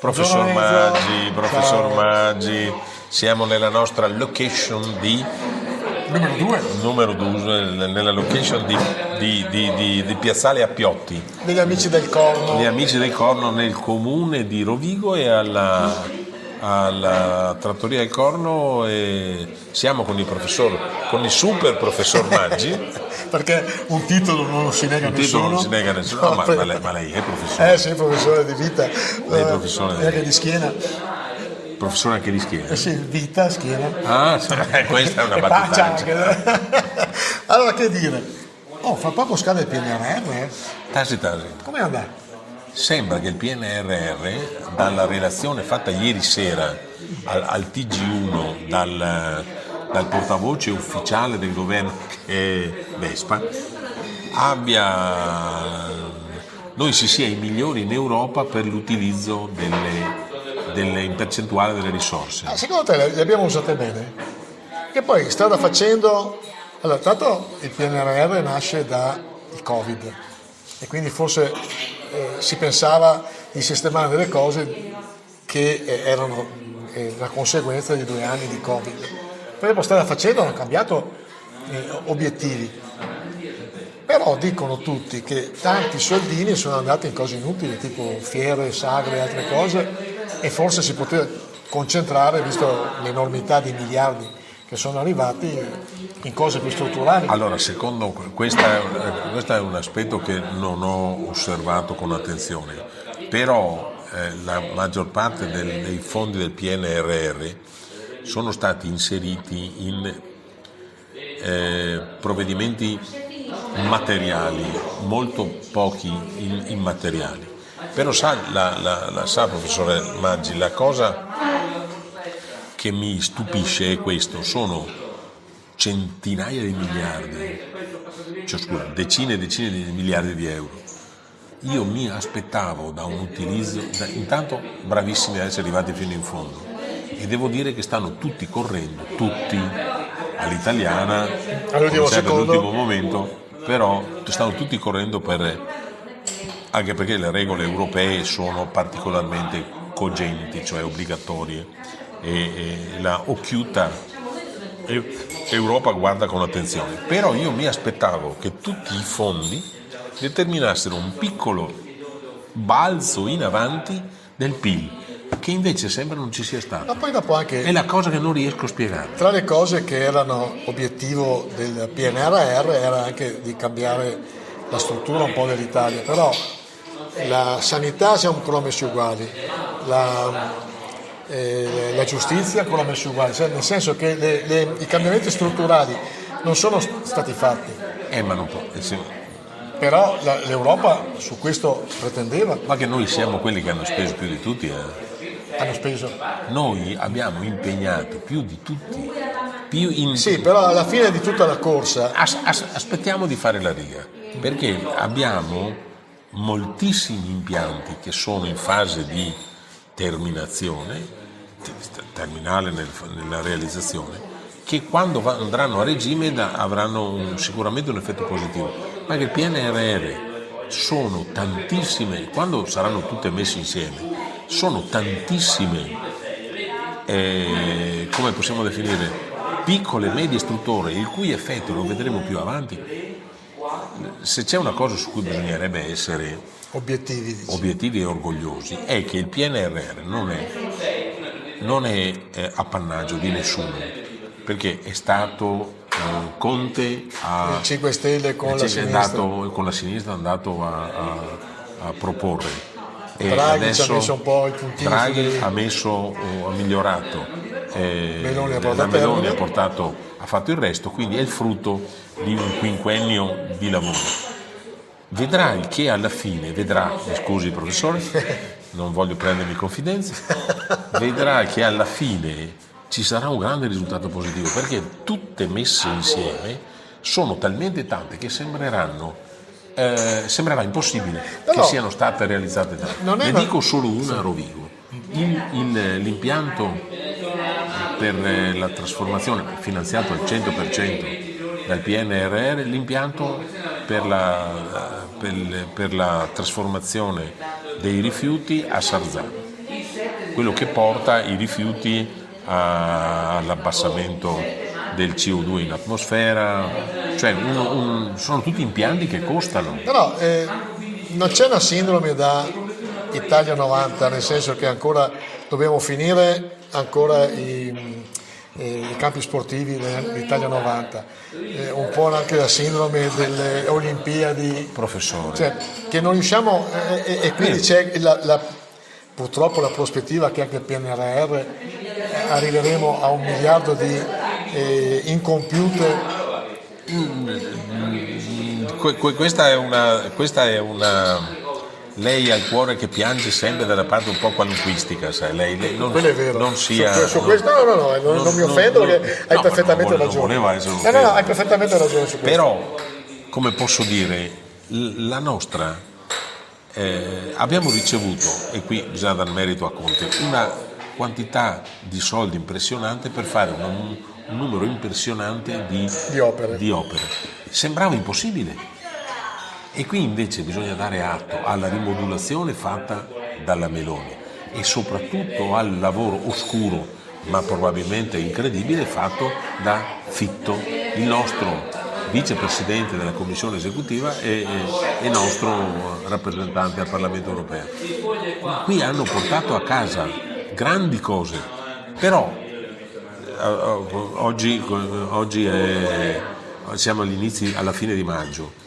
Professor Enzo. Maggi, professor Ciao. Maggi, siamo nella nostra location di Numero 2 nella location di Piazzale Appiotti, degli amici del Corno. gli amici del Corno nel comune di Rovigo e alla trattoria del Corno, e siamo con il super professor Maggi. Perché un titolo non lo si nega a Il titolo non si nessuno. nega a nessuno. No, Ma lei è professore. sì, professore di vita. Lei è professore Anche di schiena. Professore anche di schiena. Sì, vita, schiena. Ah, questa è una E pancia battutaccia. anche. Allora, che dire? Oh, fa poco scade il PNRR. Tasi. Come andà? Sembra che il PNRR, dalla relazione fatta ieri sera al TG1 dal portavoce ufficiale del governo, che è Vespa, noi si sia i migliori in Europa per l'utilizzo in percentuale delle risorse. Secondo te le abbiamo usate bene? Che poi strada facendo. Allora, tanto il PNRR nasce dal Covid e quindi forse si pensava di sistemare delle cose che erano la conseguenza di 2 anni di Covid. Poi dopo strada facendo hanno cambiato obiettivi. Però dicono tutti che tanti soldini sono andati in cose inutili, tipo fiere, sagre e altre cose, e forse si poteva concentrare, visto l'enormità di miliardi che sono arrivati, in cose più strutturali. Allora, secondo questo è un aspetto che non ho osservato con attenzione, però la maggior parte dei fondi del PNRR sono stati inseriti in provvedimenti materiali, molto pochi in immateriali. Però sa professore Maggi, la cosa che mi stupisce è questo: sono centinaia di miliardi, decine e decine di miliardi di euro. Io mi aspettavo da un utilizzo, intanto bravissimi ad essere arrivati fino in fondo, e devo dire che stanno tutti correndo, tutti all'italiana, all'ultimo momento, però stanno tutti correndo anche perché le regole europee sono particolarmente cogenti, cioè obbligatorie, e la occhiuta Europa guarda con attenzione. Però io mi aspettavo che tutti i fondi determinassero un piccolo balzo in avanti del PIL, che invece sembra non ci sia stato. Ma poi dopo anche, è la cosa che non riesco a spiegare. Tra le cose che erano obiettivo del PNRR era anche di cambiare la struttura un po' dell'Italia, però la sanità siamo ancora messi uguali, la giustizia ancora messi uguali, cioè nel senso che i cambiamenti strutturali non sono stati fatti. Ma non può. Però l'Europa su questo pretendeva. Ma che noi siamo quelli che hanno speso più di tutti. Hanno speso. Noi abbiamo impegnato più di tutti. Sì, però alla fine di tutta la corsa. Aspettiamo di fare la riga, perché abbiamo moltissimi impianti che sono in fase di terminale nella realizzazione, che quando andranno a regime avranno sicuramente un effetto positivo. Ma che il PNRR sono tantissime, quando saranno tutte messe insieme, sono tantissime, come possiamo definire, piccole e medie strutture, il cui effetto lo vedremo più avanti. Se c'è una cosa su cui bisognerebbe essere obiettivi e orgogliosi, è che il PNRR non è appannaggio di nessuno, perché è stato Conte a 5 Stelle con la sinistra. Con la sinistra è andato a proporre. E Draghi adesso ci ha messo un po' il puntino. Draghi ha migliorato. Meloni ha fatto il resto, quindi è il frutto di un quinquennio di lavoro. Vedrai che alla fine, mi scusi professore, non voglio prendermi confidenze, vedrai che alla fine ci sarà un grande risultato positivo, perché tutte messe insieme sono talmente tante che sembrerà impossibile che siano state realizzate tante. Ne dico solo una a Rovigo. L'impianto per la trasformazione, finanziato al 100% dal PNRR, l'impianto per la trasformazione dei rifiuti a Sarzà. quello che porta i rifiuti all'abbassamento del CO2 in atmosfera, cioè sono tutti impianti che costano. No, non c'è una sindrome da Italia 90, nel senso che ancora dobbiamo finire ancora i campi sportivi dell'Italia 90, un po' anche la sindrome delle Olimpiadi, Professore. cioè, che non riusciamo, e quindi c'è purtroppo la prospettiva che anche il PNRR arriveremo a 1 miliardo di incompiute. Questa è una lei ha il cuore che piange sempre dalla parte un po' qualunquistica, sai, lei non, Quello è vero. non sia Su questo non mi offendo, perché hai perfettamente ragione. Non voleva essere No, hai perfettamente ragione su questo. Però, come posso dire, la nostra abbiamo ricevuto, e qui bisogna dar merito a Conte, una quantità di soldi impressionante per fare un numero impressionante di opere. Sembrava impossibile. E qui invece bisogna dare atto alla rimodulazione fatta dalla Meloni e soprattutto al lavoro oscuro, ma probabilmente incredibile, fatto da Fitto, il nostro vicepresidente della Commissione esecutiva e nostro rappresentante al Parlamento europeo. Qui hanno portato a casa grandi cose, però oggi siamo alla fine di maggio.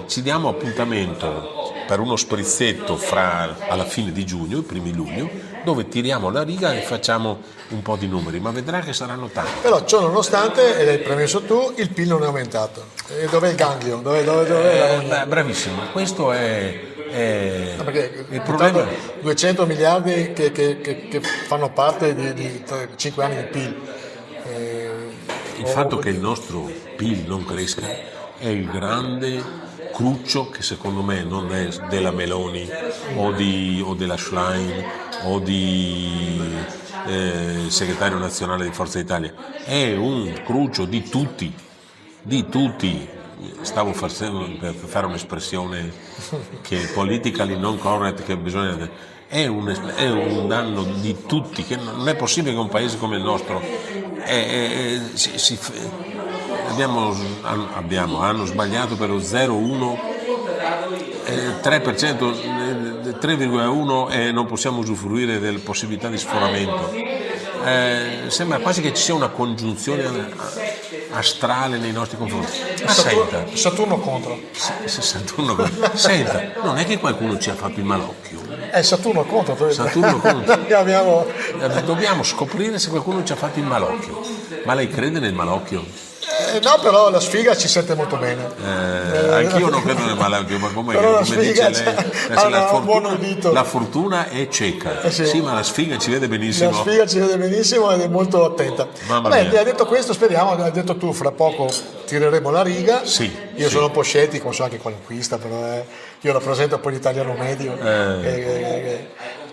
Ci diamo appuntamento per uno sprizzetto alla fine di giugno, i primi luglio, dove tiriamo la riga e facciamo un po' di numeri, ma vedrà che saranno tanti. Però ciò nonostante, e l'hai premesso tu, il PIL non è aumentato. E dov'è il ganglio? Dov'è bravissimo, questo è perché il problema. 200 miliardi che fanno parte di 5 anni di PIL. Il fatto che il nostro PIL non cresca è il grande cruccio che secondo me non è della Meloni o della Schlein o di segretario nazionale di Forza Italia, è un cruccio di tutti. Stavo per fare un'espressione che è politically non correct, che bisogna, è un danno di tutti, che non è possibile che un paese come il nostro hanno sbagliato per lo 0,1, 3%, 3,1 e non possiamo usufruire delle possibilità di sforamento. Sembra quasi che ci sia una congiunzione astrale nei nostri confronti. Saturno contro. Saturno contro. Senta, non è che qualcuno ci ha fatto il malocchio. È Saturno contro. Saturno contro. Abbiamo... Dobbiamo scoprire se qualcuno ci ha fatto il malocchio. Ma lei crede nel malocchio? No, però la sfiga ci sente molto bene. Anch'io non credo nel malocchio, ma come dice lei, la fortuna è cieca. Sì, ma la sfiga ci vede benissimo. La sfiga ci vede benissimo ed è molto attenta. Vabbè, hai detto questo, speriamo, hai detto tu, fra poco tireremo la riga. Sì. Io sono un po' scettico, so anche qualunquista, però io rappresento un po' l'italiano medio.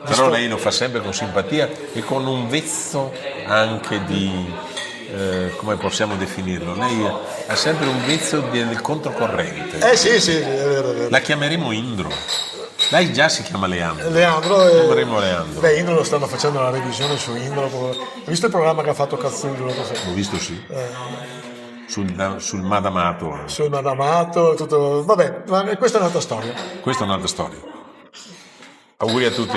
Però lei lo fa sempre con simpatia e con un vezzo anche di... come possiamo definirlo? Lei ha sempre un vezzo del controcorrente. Sì, è vero. La chiameremo Indro. Lei già si chiama Leandro. Chiameremo Leandro. Beh, Indro lo stanno facendo una revisione su Indro. Hai visto il programma che ha fatto Cazzullo? L'ho visto, sì. Sul Madamato. Sul Madamato, tutto. Vabbè, ma questa è un'altra storia. Questa è un'altra storia. Auguri a tutti.